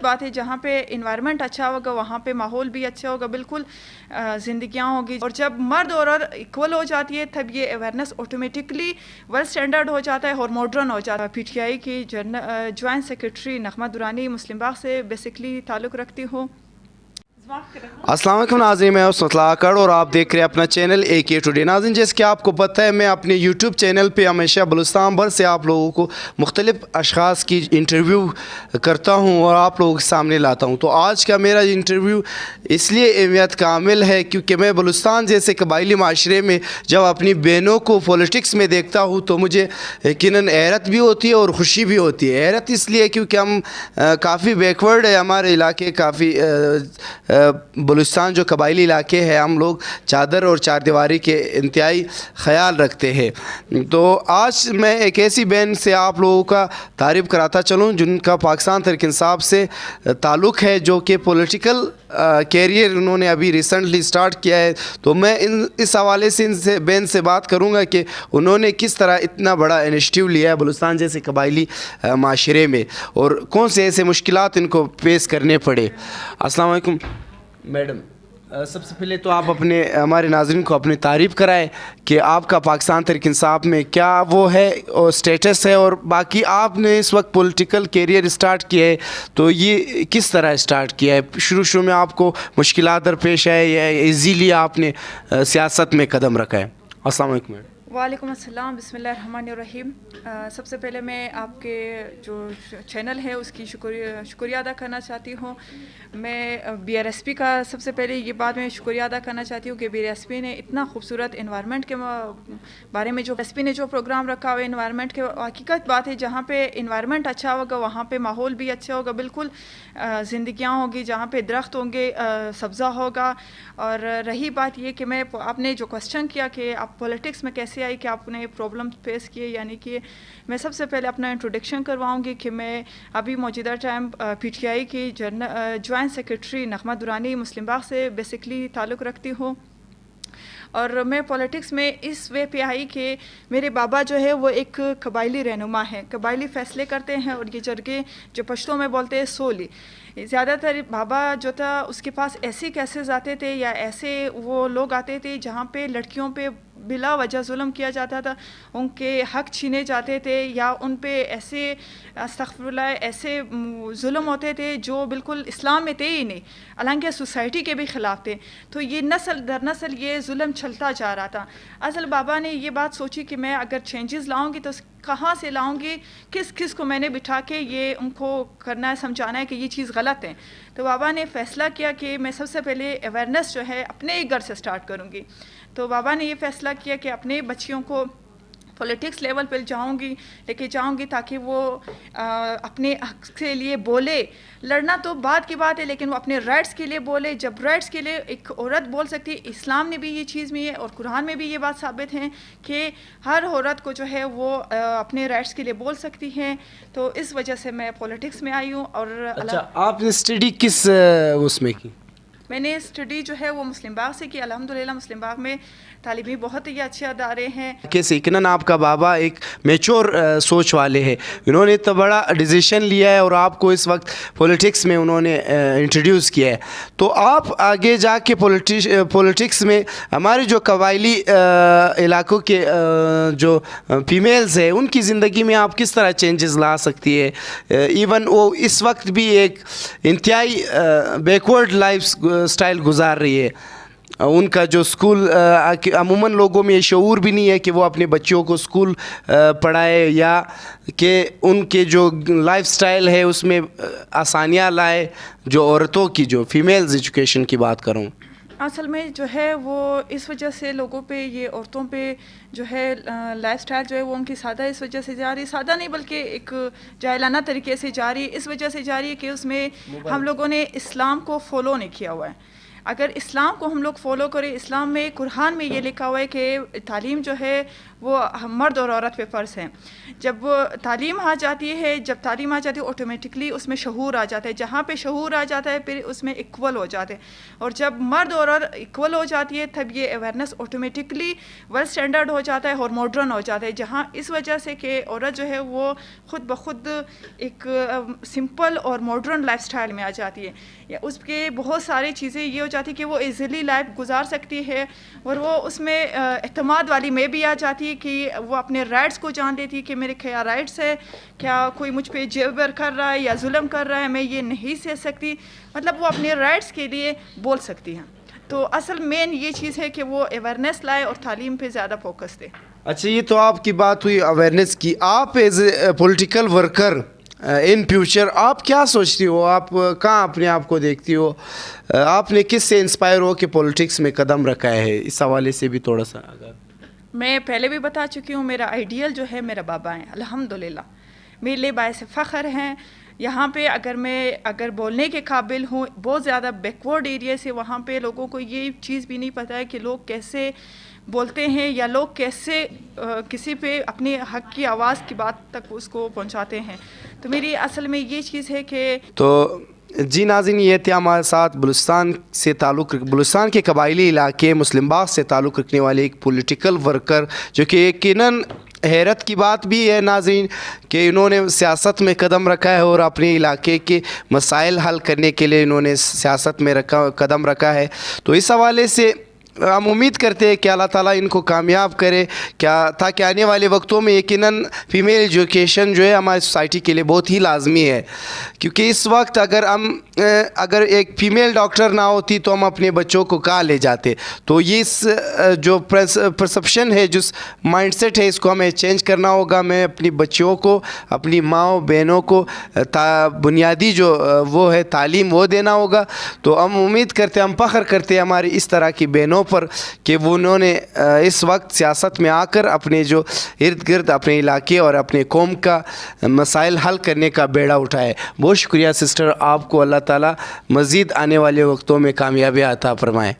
بات ہے جہاں پہ انوائرمنٹ اچھا ہوگا وہاں پہ ماحول بھی اچھا ہوگا، بالکل زندگیاں ہوگی. اور جب مرد اور عورت ایکول ہو جاتی ہے تب یہ اویئرنیس آٹومیٹکلی ویل اسٹینڈرڈ ہو جاتا ہے اور ماڈرن ہو جاتا ہے. پی ٹی آئی کی جوائنٹ سیکرٹری نغمہ درانی مسلم باغ سے بیسکلی تعلق رکھتی ہوں. السلام علیکم ناظرین، میں ہوں کڑ اور آپ دیکھ رہے ہیں اپنا چینل اے کے ٹوڈے. ناظرین، جیسے کہ آپ کو پتہ ہے میں اپنے یوٹیوب چینل پہ ہمیشہ بلوچستان بھر سے آپ لوگوں کو مختلف اشخاص کی انٹرویو کرتا ہوں اور آپ لوگوں کے سامنے لاتا ہوں. تو آج کا میرا انٹرویو اس لیے اہمیت کا حامل ہے کیونکہ میں بلوچستان جیسے قبائلی معاشرے میں جب اپنی بہنوں کو پولیٹکس میں دیکھتا ہوں تو مجھے یقیناً حیرت بھی ہوتی ہے اور خوشی بھی ہوتی ہے. حیرت اس لیے کیونکہ ہم کافی بیکورڈ ہے، ہمارے علاقے کافی بلوچستان جو قبائلی علاقے ہیں ہم لوگ چادر اور چار دیواری کے انتہائی خیال رکھتے ہیں. تو آج میں ایک ایسی بہن سے آپ لوگوں کا تعریف کراتا چلوں جن کا پاکستان تحریک انصاف سے تعلق ہے، جو کہ پولیٹیکل کیریئر انہوں نے ابھی ریسنٹلی سٹارٹ کیا ہے. تو میں اس حوالے سے ان سے بہن سے بات کروں گا کہ انہوں نے کس طرح اتنا بڑا انیشیٹو لیا ہے بلوچستان جیسے قبائلی معاشرے میں اور کون سے ایسے مشکلات ان کو فیس کرنے پڑے. السلام علیکم میڈم. سب سے پہلے تو آپ اپنے ہمارے ناظرین کو اپنی تعریف کرائیں کہ آپ کا پاکستان تحریک انصاف میں کیا وہ ہے اور سٹیٹس ہے، اور باقی آپ نے اس وقت پولیٹیکل کیریئر سٹارٹ کیا ہے تو یہ کس طرح سٹارٹ کیا ہے؟ شروع میں آپ کو مشکلات درپیش آئے یا ایزیلی آپ نے سیاست میں قدم رکھا ہے؟ السلام علیکم میڈم. وعلیکم السلام. بسم اللہ الرحمن الرحیم. سب سے پہلے میں آپ کے جو چینل ہے اس کی شکریہ ادا کرنا چاہتی ہوں. میں بی آر ایس پی کا سب سے پہلے یہ بات میں شکریہ ادا کرنا چاہتی ہوں کہ بی آر ایس پی نے اتنا خوبصورت انوائرمنٹ کے بارے میں جو ایس پی نے جو پروگرام رکھا ہوا ہے انوائرمنٹ کے، حقیقت بات ہے جہاں پہ انوائرمنٹ اچھا ہوگا وہاں پہ ماحول بھی اچھا ہوگا، بالکل زندگیاں ہوگی جہاں پہ درخت ہوں گے، سبزہ ہوگا. اور رہی بات یہ کہ میں آپ نے جو کوسچن کیا کہ آپ پولیٹکس میں کیسے آئی، کہ آپ نے پرابلم فیس کیے، یعنی کہ میں سب سے پہلے اپنا انٹروڈکشن کرواؤں گی کہ میں ابھی موجودہ ٹائم پی ٹی آئی کی جوائنٹ سیکرٹری نغمہ درانی مسلم باغ سے بیسکلی تعلق رکھتی ہوں. اور میں پولیٹکس میں اس وے پہ آئی کہ میرے بابا جو ہے وہ ایک قبائلی رہنما ہے، قبائلی فیصلے کرتے ہیں اور یہ جرگے جو پشتوں میں بولتے ہیں سولی. زیادہ تر بابا جو تھا اس کے پاس ایسے کیسز آتے تھے یا ایسے وہ لوگ آتے تھے جہاں پہ لڑکیوں پہ بلا وجہ ظلم کیا جاتا تھا، ان کے حق چھینے جاتے تھے یا ان پہ ایسے استغفر اللہ ایسے ظلم ہوتے تھے جو بالکل اسلام میں تھے ہی نہیں، حالانکہ سوسائٹی کے بھی خلاف تھے. تو یہ نسل در نسل یہ ظلم چلتا جا رہا تھا. اصل بابا نے یہ بات سوچی کہ میں اگر چینجز لاؤں گی تو کہاں سے لاؤں گی، کس کو میں نے بٹھا کے یہ ان کو کرنا ہے، سمجھانا ہے کہ یہ چیز غلط ہے. تو بابا نے فیصلہ کیا کہ میں سب سے پہلے اویئرنیس جو ہے اپنے ہی گھر سے سٹارٹ کروں گی. تو بابا نے یہ فیصلہ کیا کہ اپنے بچیوں کو پولیٹکس لیول پہ لے کے جاؤں گی تاکہ وہ اپنے حق کے لیے بولے. لڑنا تو بعد کی بات ہے لیکن وہ اپنے رائٹس کے لیے بولے. جب رائٹس کے لیے ایک عورت بول سکتی ہے، اسلام نے بھی یہ چیز میں ہے اور قرآن میں بھی یہ بات ثابت ہے کہ ہر عورت کو جو ہے وہ اپنے رائٹس کے لیے بول سکتی ہے. تو اس وجہ سے میں پولیٹکس میں آئی ہوں. اور اچھا، آپ نے اسٹڈی کس اس میں کی؟ میں نے اسٹڈی جو ہے وہ مسلم باغ سے کی. الحمدللہ مسلم باغ میں تعلیمی بہت ہی اچھے ادارے ہیں. کیسے یقیناً آپ کا بابا ایک میچور سوچ والے ہیں، انہوں نے اتنا بڑا ڈیسیشن لیا ہے اور آپ کو اس وقت پولیٹکس میں انہوں نے انٹروڈیوس کیا ہے. تو آپ آگے جا کے پولیٹکس میں ہمارے جو قبائلی علاقوں کے جو فیمیلز ہیں ان کی زندگی میں آپ کس طرح چینجز لا سکتی ہے؟ ایون وہ اس وقت بھی ایک انتہائی بیکورڈ لائف سٹائل گزار رہی ہے. ان کا جو اسکول عموماً لوگوں میں یہ شعور بھی نہیں ہے کہ وہ اپنے بچوں کو اسکول پڑھائے یا کہ ان کے جو لائف سٹائل ہے اس میں آسانیاں لائے. جو عورتوں کی جو فیمیلز ایجوکیشن کی بات کروں، اصل میں جو ہے وہ اس وجہ سے لوگوں پہ یہ عورتوں پہ جو ہے لائف سٹائل جو ہے وہ ان کی سادہ اس وجہ سے جا رہی، سادہ نہیں بلکہ ایک جاہلانہ طریقے سے جا رہی. اس وجہ سے جا رہی ہے کہ اس میں ہم لوگوں نے اسلام کو فالو نہیں کیا ہوا ہے. اگر اسلام کو ہم لوگ فالو کریں، اسلام میں قرآن میں یہ لکھا ہوا ہے کہ تعلیم جو ہے وہ مرد اور عورت پہ فرض ہے. جب وہ تعلیم آ جاتی ہے آٹومیٹکلی اس میں شعور آ جاتا ہے. جہاں پہ شعور آ جاتا ہے پھر اس میں ایکول ہو جاتے ہیں. اور جب مرد اور عورت ایکول ہو جاتی ہے تب یہ اویئرنیس آٹومیٹکلی ویل اسٹینڈرڈ ہو جاتا ہے اور ماڈرن ہو جاتا ہے. جہاں اس وجہ سے کہ عورت جو ہے وہ خود بخود ایک سمپل اور ماڈرن لائف اسٹائل میں آ جاتی ہے. اس کے بہت ساری چیزیں یہ ہو جاتی ہے کہ وہ ایزیلی لائف گزار سکتی ہے اور وہ اس میں اعتماد والی میں بھی آ جاتی ہے کہ وہ اپنے رائٹس کو جان لیتی ہے کہ میرے کیا رائٹس ہے، کیا کوئی مجھ پہ جبر کر رہا ہے یا ظلم کر رہا ہے، میں یہ نہیں سہ سکتی. مطلب وہ اپنے رائٹس کے لیے بول سکتی ہیں. تو اصل مین یہ چیز ہے کہ وہ اویئرنیس لائے اور تعلیم پہ زیادہ فوکس دے. اچھا، یہ تو آپ کی بات ہوئی اویئرنیس کی. آپ as a political worker in future آپ کیا سوچتی ہو؟ آپ کہاں اپنے آپ کو دیکھتی ہو؟ آپ نے کس سے انسپائر ہو کہ پولیٹکس میں قدم رکھا ہے؟ اس حوالے سے بھی تھوڑا سا. میں پہلے بھی بتا چکی ہوں، میرا آئیڈیل جو ہے میرا بابا ہیں الحمدللہ، میرے لیے باعث فخر ہیں. یہاں پہ اگر بولنے کے قابل ہوں، بہت زیادہ بیکورڈ ایریا سے وہاں پہ لوگوں کو یہ چیز بھی نہیں پتہ ہے کہ لوگ کیسے بولتے ہیں یا لوگ کیسے کسی پہ اپنے حق کی آواز کی بات تک اس کو پہنچاتے ہیں. تو میری اصل میں یہ چیز ہے کہ جی ناظرین، یہ تھے ہمارے ساتھ بلوچستان کے قبائلی علاقے مسلم باغ سے تعلق رکھنے والے ایک پولیٹیکل ورکر، جو کہ یقیناً حیرت کی بات بھی ہے ناظرین کہ انہوں نے سیاست میں قدم رکھا ہے اور اپنے علاقے کے مسائل حل کرنے کے لیے انہوں نے سیاست میں قدم رکھا ہے. تو اس حوالے سے ہم امید کرتے ہیں کہ اللہ تعالیٰ ان کو کامیاب کرے تاکہ آنے والے وقتوں میں یقیناً فیمیل ایجوکیشن جو ہے ہماری سوسائٹی کے لیے بہت ہی لازمی ہے. کیونکہ اس وقت اگر ایک فیمیل ڈاکٹر نہ ہوتی تو ہم اپنے بچوں کو کہاں لے جاتے. تو یہ جو پرسپشن ہے، جو مائنڈ سیٹ ہے، اس کو ہمیں چینج کرنا ہوگا. میں اپنی بچیوں کو، اپنی ماؤں بہنوں کو بنیادی جو وہ ہے تعلیم وہ دینا ہوگا. تو ہم امید کرتے ہیں، ہم فخر کرتے ہیں ہماری اس طرح کی بہنوں پر کہ وہ انہوں نے اس وقت سیاست میں آ کر اپنے جو ارد گرد اپنے علاقے اور اپنے قوم کا مسائل حل کرنے کا بیڑا اٹھائے. بہت شکریہ سسٹر، آپ کو اللہ تعالیٰ مزید آنے والے وقتوں میں کامیابی عطا فرمائے.